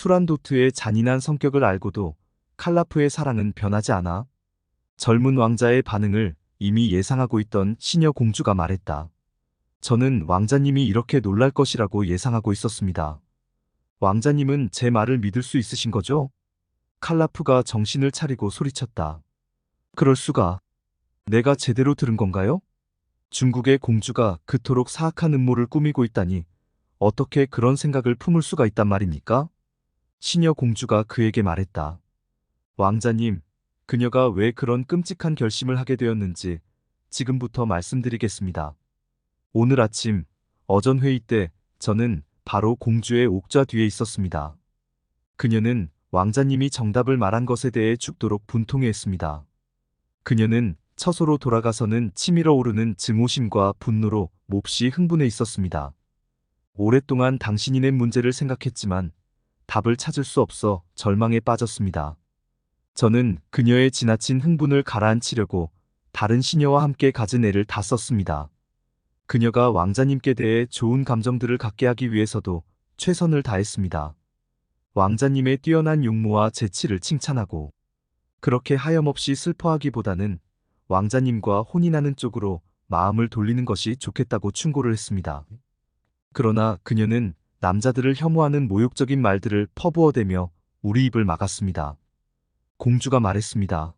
투란도트의 잔인한 성격을 알고도 칼라프의 사랑은 변하지 않아. 젊은 왕자의 반응을 이미 예상하고 있던 시녀 공주가 말했다. 저는 왕자님이 이렇게 놀랄 것이라고 예상하고 있었습니다. 왕자님은 제 말을 믿을 수 있으신 거죠? 칼라프가 정신을 차리고 소리쳤다. 그럴 수가. 내가 제대로 들은 건가요? 중국의 공주가 그토록 사악한 음모를 꾸미고 있다니 어떻게 그런 생각을 품을 수가 있단 말입니까? 시녀 공주가 그에게 말했다. 왕자님, 그녀가 왜 그런 끔찍한 결심을 하게 되었는지 지금부터 말씀드리겠습니다. 오늘 아침 어전 회의 때 저는 바로 공주의 옥좌 뒤에 있었습니다. 그녀는 왕자님이 정답을 말한 것에 대해 죽도록 분통해했습니다. 그녀는 처소로 돌아가서는 치밀어 오르는 증오심과 분노로 몹시 흥분해 있었습니다. 오랫동안 당신이 낸 문제를 생각했지만 답을 찾을 수 없어 절망에 빠졌습니다. 저는 그녀의 지나친 흥분을 가라앉히려고 다른 시녀와 함께 가진 애를 다 썼습니다. 그녀가 왕자님께 대해 좋은 감정들을 갖게 하기 위해서도 최선을 다했습니다. 왕자님의 뛰어난 용모와 재치를 칭찬하고 그렇게 하염없이 슬퍼하기보다는 왕자님과 혼인하는 쪽으로 마음을 돌리는 것이 좋겠다고 충고를 했습니다. 그러나 그녀는 남자들을 혐오하는 모욕적인 말들을 퍼부어대며 우리 입을 막았습니다. 공주가 말했습니다.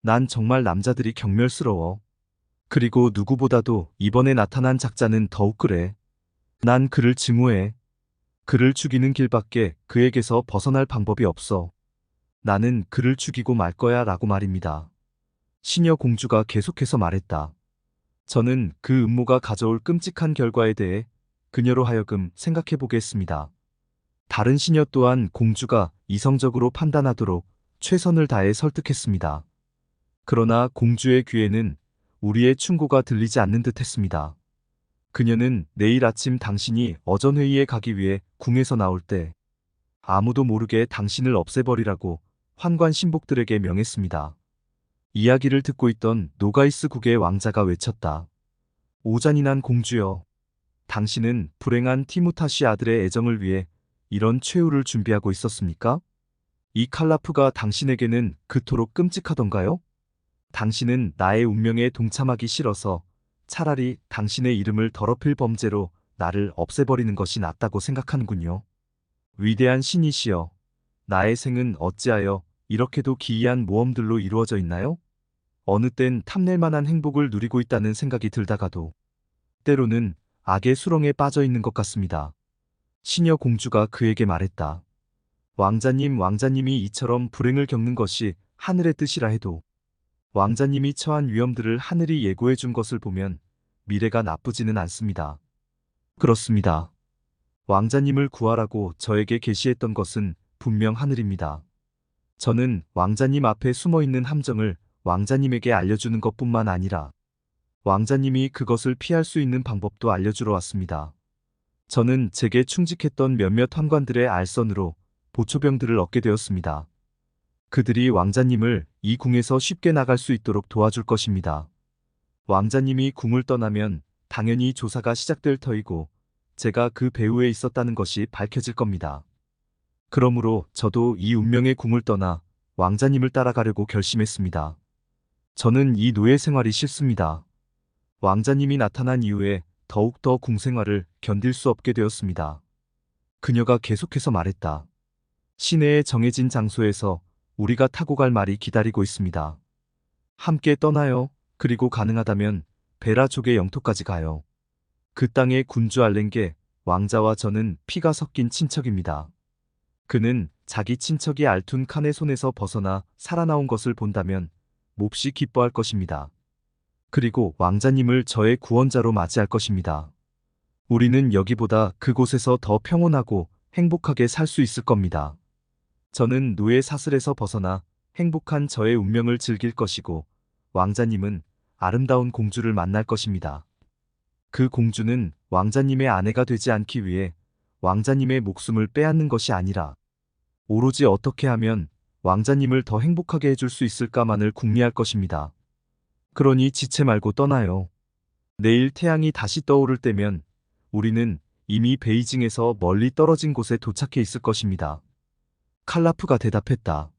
난 정말 남자들이 경멸스러워. 그리고 누구보다도 이번에 나타난 작자는 더욱 그래. 난 그를 증오해. 그를 죽이는 길밖에 그에게서 벗어날 방법이 없어. 나는 그를 죽이고 말 거야 라고 말입니다. 시녀 공주가 계속해서 말했다. 저는 그 음모가 가져올 끔찍한 결과에 대해 그녀로 하여금 생각해보게 했습니다. 다른 시녀 또한 공주가 이성적으로 판단하도록 최선을 다해 설득했습니다. 그러나 공주의 귀에는 우리의 충고가 들리지 않는 듯 했습니다. 그녀는 내일 아침 당신이 어전회의에 가기 위해 궁에서 나올 때 아무도 모르게 당신을 없애버리라고 환관 신복들에게 명했습니다. 이야기를 듣고 있던 노가이스 국의 왕자가 외쳤다. 오잔인한 공주여. 당신은 불행한 티무타시 아들의 애정을 위해 이런 최후를 준비하고 있었습니까? 이 칼라프가 당신에게는 그토록 끔찍하던가요? 당신은 나의 운명에 동참하기 싫어서 차라리 당신의 이름을 더럽힐 범죄로 나를 없애버리는 것이 낫다고 생각하는군요. 위대한 신이시여, 나의 생은 어찌하여 이렇게도 기이한 모험들로 이루어져 있나요? 어느 땐 탐낼 만한 행복을 누리고 있다는 생각이 들다가도 때로는 악의 수렁에 빠져 있는 것 같습니다. 시녀 공주가 그에게 말했다. 왕자님이 이처럼 불행을 겪는 것이 하늘의 뜻이라 해도 왕자님이 처한 위험들을 하늘이 예고해 준 것을 보면 미래가 나쁘지는 않습니다. 그렇습니다. 왕자님을 구하라고 저에게 계시했던 것은 분명 하늘입니다. 저는 왕자님 앞에 숨어 있는 함정을 왕자님에게 알려주는 것뿐만 아니라 왕자님이 그것을 피할 수 있는 방법도 알려주러 왔습니다. 저는 제게 충직했던 몇몇 환관들의 알선으로 보초병들을 얻게 되었습니다. 그들이 왕자님을 이 궁에서 쉽게 나갈 수 있도록 도와줄 것입니다. 왕자님이 궁을 떠나면 당연히 조사가 시작될 터이고 제가 그 배후에 있었다는 것이 밝혀질 겁니다. 그러므로 저도 이 운명의 궁을 떠나 왕자님을 따라가려고 결심했습니다. 저는 이 노예 생활이 싫습니다. 왕자님이 나타난 이후에 더욱더 궁 생활을 견딜 수 없게 되었습니다. 그녀가 계속해서 말했다. 시내의 정해진 장소에서 우리가 타고 갈 말이 기다리고 있습니다. 함께 떠나요. 그리고 가능하다면 베라족의 영토까지 가요. 그 땅의 군주 알렌게 왕자와 저는 피가 섞인 친척입니다. 그는 자기 친척이 알툰 칸의 손에서 벗어나 살아나온 것을 본다면 몹시 기뻐할 것입니다. 그리고 왕자님을 저의 구원자로 맞이할 것입니다. 우리는 여기보다 그곳에서 더 평온하고 행복하게 살 수 있을 겁니다. 저는 노예 사슬에서 벗어나 행복한 저의 운명을 즐길 것이고 왕자님은 아름다운 공주를 만날 것입니다. 그 공주는 왕자님의 아내가 되지 않기 위해 왕자님의 목숨을 빼앗는 것이 아니라 오로지 어떻게 하면 왕자님을 더 행복하게 해줄 수 있을까만을 궁리할 것입니다. 그러니 지체 말고 떠나요. 내일 태양이 다시 떠오를 때면 우리는 이미 베이징에서 멀리 떨어진 곳에 도착해 있을 것입니다. 칼라프가 대답했다.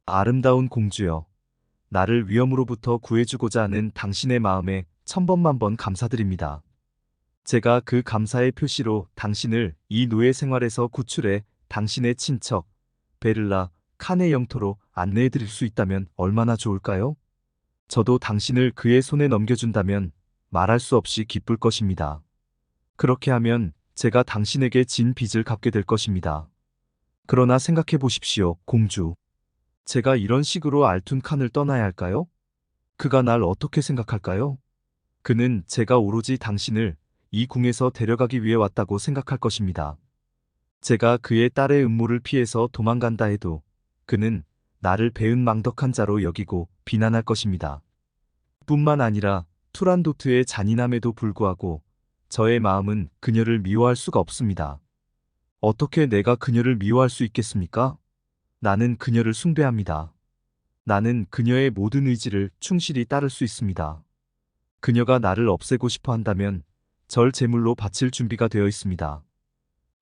아름다운 공주여, 나를 위험으로부터 구해주고자 하는 당신의 마음에 천번만번 감사드립니다. 제가 그 감사의 표시로 당신을 이 노예 생활에서 구출해 당신의 친척, 베를라, 칸의 영토로 안내해 드릴 수 있다면 얼마나 좋을까요? 저도 당신을 그의 손에 넘겨준다면 말할 수 없이 기쁠 것입니다. 그렇게 하면 제가 당신에게 진 빚을 갚게 될 것입니다. 그러나 생각해 보십시오, 공주. 제가 이런 식으로 알툰 칸을 떠나야 할까요? 그가 날 어떻게 생각할까요? 그는 제가 오로지 당신을 이 궁에서 데려가기 위해 왔다고 생각할 것입니다. 제가 그의 딸의 음모를 피해서 도망간다 해도 그는 나를 배은망덕한 자로 여기고 비난할 것입니다. 뿐만 아니라 투란도트의 잔인함에도 불구하고 저의 마음은 그녀를 미워할 수가 없습니다. 어떻게 내가 그녀를 미워할 수 있겠습니까? 나는 그녀를 숭배합니다. 나는 그녀의 모든 의지를 충실히 따를 수 있습니다. 그녀가 나를 없애고 싶어 한다면 절 제물로 바칠 준비가 되어 있습니다.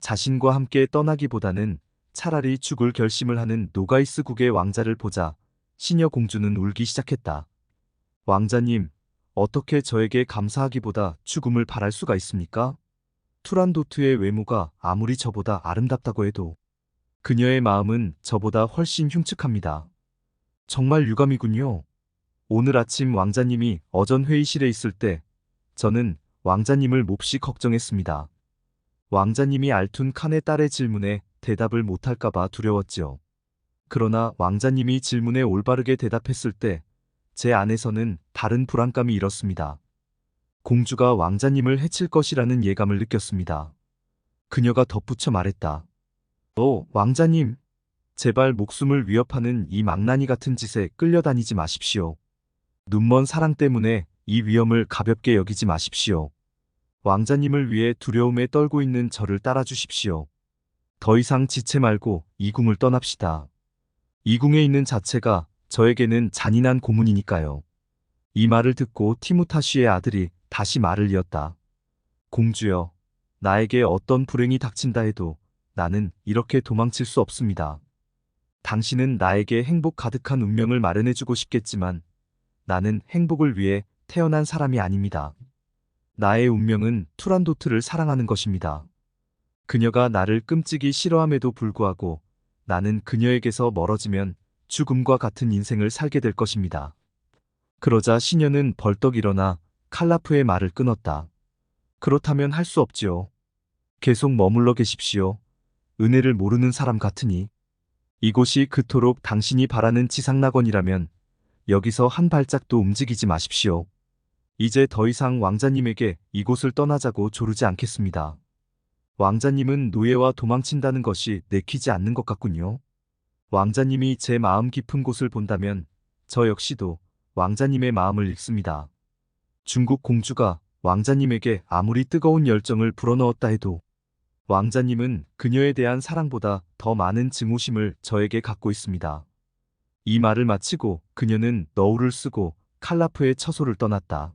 자신과 함께 떠나기보다는 차라리 죽을 결심을 하는 노가이스국의 왕자를 보자 시녀 공주는 울기 시작했다. 왕자님, 어떻게 저에게 감사하기보다 죽음을 바랄 수가 있습니까? 투란도트의 외모가 아무리 저보다 아름답다고 해도 그녀의 마음은 저보다 훨씬 흉측합니다. 정말 유감이군요. 오늘 아침 왕자님이 어전 회의실에 있을 때 저는 왕자님을 몹시 걱정했습니다. 왕자님이 알툰 칸의 딸의 질문에 대답을 못할까봐 두려웠지요. 그러나 왕자님이 질문에 올바르게 대답했을 때 제 안에서는 다른 불안감이 일었습니다. 공주가 왕자님을 해칠 것이라는 예감을 느꼈습니다. 그녀가 덧붙여 말했다. 왕자님, 제발 목숨을 위협하는 이 망나니 같은 짓에 끌려다니지 마십시오. 눈먼 사랑 때문에 이 위험을 가볍게 여기지 마십시오. 왕자님을 위해 두려움에 떨고 있는 저를 따라주십시오. 더 이상 지체 말고 이 궁을 떠납시다. 이 궁에 있는 자체가 저에게는 잔인한 고문이니까요. 이 말을 듣고 티무타쉬의 아들이 다시 말을 이었다. 공주여, 나에게 어떤 불행이 닥친다 해도 나는 이렇게 도망칠 수 없습니다. 당신은 나에게 행복 가득한 운명을 마련해주고 싶겠지만 나는 행복을 위해 태어난 사람이 아닙니다. 나의 운명은 투란도트를 사랑하는 것입니다. 그녀가 나를 끔찍이 싫어함에도 불구하고 나는 그녀에게서 멀어지면 죽음과 같은 인생을 살게 될 것입니다. 그러자 시녀는 벌떡 일어나 칼라프의 말을 끊었다. 그렇다면 할 수 없지요. 계속 머물러 계십시오. 은혜를 모르는 사람 같으니. 이곳이 그토록 당신이 바라는 지상낙원이라면 여기서 한 발짝도 움직이지 마십시오. 이제 더 이상 왕자님에게 이곳을 떠나자고 조르지 않겠습니다. 왕자님은 노예와 도망친다는 것이 내키지 않는 것 같군요. 왕자님이 제 마음 깊은 곳을 본다면 저 역시도 왕자님의 마음을 읽습니다. 중국 공주가 왕자님에게 아무리 뜨거운 열정을 불어넣었다 해도 왕자님은 그녀에 대한 사랑보다 더 많은 증오심을 저에게 갖고 있습니다. 이 말을 마치고 그녀는 너울을 쓰고 칼라프의 처소를 떠났다.